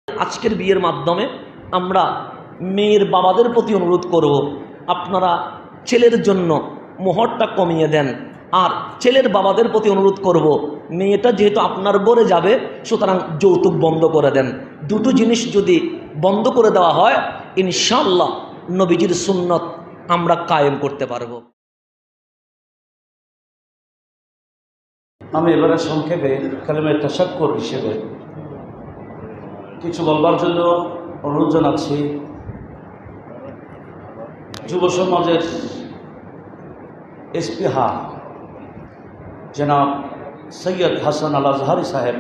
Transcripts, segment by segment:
আজকের বিয়ের মাধ্যমে আমরা মেয়ের বাবাদের প্রতি অনুরোধ করব, আপনারা ছেলের জন্য মোহরটা কমিয়ে দেন। আর ছেলের বাবাদের প্রতি অনুরোধ করব, মেয়েটা যেহেতু আপনার ঘরে যাবে সুতরাং যৌতুক বন্ধ করে দেন। দুটো জিনিস যদি বন্ধ করে দেওয়া হয় ইনশাআল্লাহ নবীজির সুন্নত আমরা কায়েম করতে পারবো। আমি এবারে সংক্ষেপে কালেমায়ে তাশাক্কুর হিসেবে কিছু বলবার জন্য অনুরোধ জানাচ্ছি। যুব সমাজের ইস্তিহা জনাব সৈয়দ হাসান আল আজহারি সাহেব,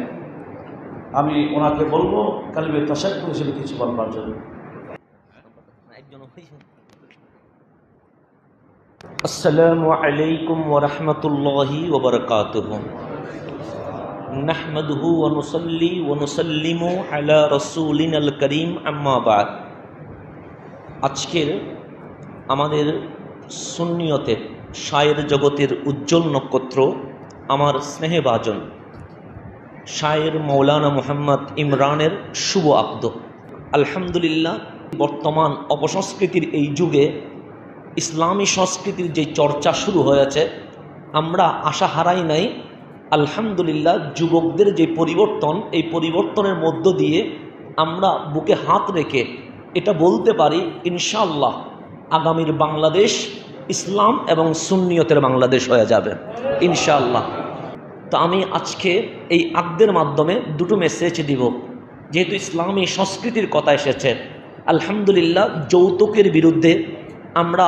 আমি ওনাকে বলবো কালেমায়ে তাশাক্কুর হিসেবে কিছু বলবার জন্য। আসসালামু আলাইকুম ওয়া রাহমাতুল্লাহি ওয়া বারাকাতুহু। নাহমাদুহু ওয়া নুসাল্লি ওয়া নুসাল্লিমু আলা রাসূলিনাল কারীম, আম্মা বাদ। আজকের আমাদের সুন্নিয়তের শায়ের জগতের উজ্জ্বল নক্ষত্র, আমার স্নেহভাজন শায়ের মৌলানা মুহাম্মদ ইমরানের শুভ আকদ। আলহামদুলিল্লাহ, বর্তমান অপসংস্কৃতির এই যুগে ইসলামী সংস্কৃতির যে চর্চা শুরু হয়েছে, আমরা আশা হারাই নাই। আলহামদুলিল্লাহ, যুবকদের যে পরিবর্তন, এই পরিবর্তনের মধ্য দিয়ে আমরা বুকে হাত রেখে এটা বলতে পারি ইনশাআল্লাহ আগামীর বাংলাদেশ ইসলাম এবং সুন্নিয়তের বাংলাদেশ হয়ে যাবে ইনশাআল্লাহ। তো আমি আজকে এই আকদের মাধ্যমে দুটো মেসেজ দিব। যেহেতু ইসলামী সংস্কৃতির কথা এসেছে, আলহামদুলিল্লাহ যৌতুকের বিরুদ্ধে আমরা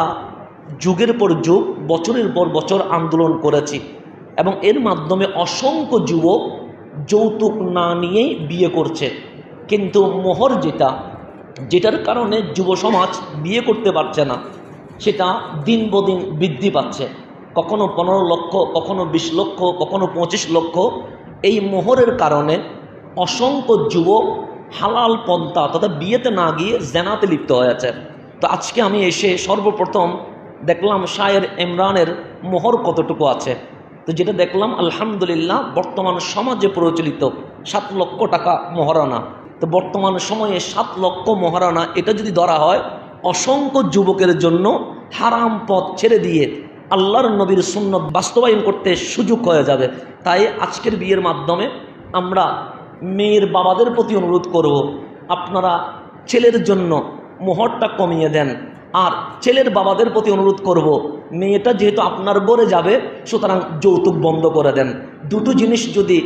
যুগের পর যুগ, বছরের পর বছর আন্দোলন করেছি এবং এর মাধ্যমে অসংখ্য যুবক যৌতুক না নিয়েই বিয়ে করছে। কিন্তু মোহর যেটার কারণে যুব সমাজ বিয়ে করতে পারছে না, সেটা দিন বদিন বৃদ্ধি পাচ্ছে। কখনো 15 লক্ষ, কখনো 20 লক্ষ, কখনো 25 লক্ষ। এই মোহরের কারণে অসংখ্য যুবক হালাল পন্থা তথা বিয়েতে না গিয়ে জেনাতে লিপ্ত হয়েছে। তো আজকে আমি এসে সর্বপ্রথম দেখলাম শায়ের ইমরানের মোহর কতটুকু আছে। তো যেটা দেখলাম আলহামদুলিল্লাহ বর্তমান সমাজে প্রচলিত 7 লক্ষ টাকা মহারণা। তো বর্তমান সময়ে 7 লক্ষ মহারণা এটা যদি ধরা হয়, অসংখ্য যুবকের জন্য হারাম পথ ছেড়ে দিয়ে আল্লাহর নবীর সুন্নত বাস্তবায়ন করতে সুযোগ হয়ে যাবে। তাই আজকের বিয়ের মাধ্যমে আমরা মেয়ের বাবাদের প্রতি অনুরোধ করব, আপনারা ছেলের জন্য মোহরটা কমিয়ে দেন। আর ছেলের বাবাদের প্রতি অনুরোধ করব, মেয়েটা যেহেতু আপনার ঘরে যাবে সুতরাং যৌতুক বন্ধ করে দেন। দুটো জিনিস যদি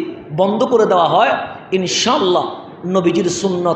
বন্ধ করে দেওয়া হয় ইনশাআল্লাহ নবীজির সুন্নত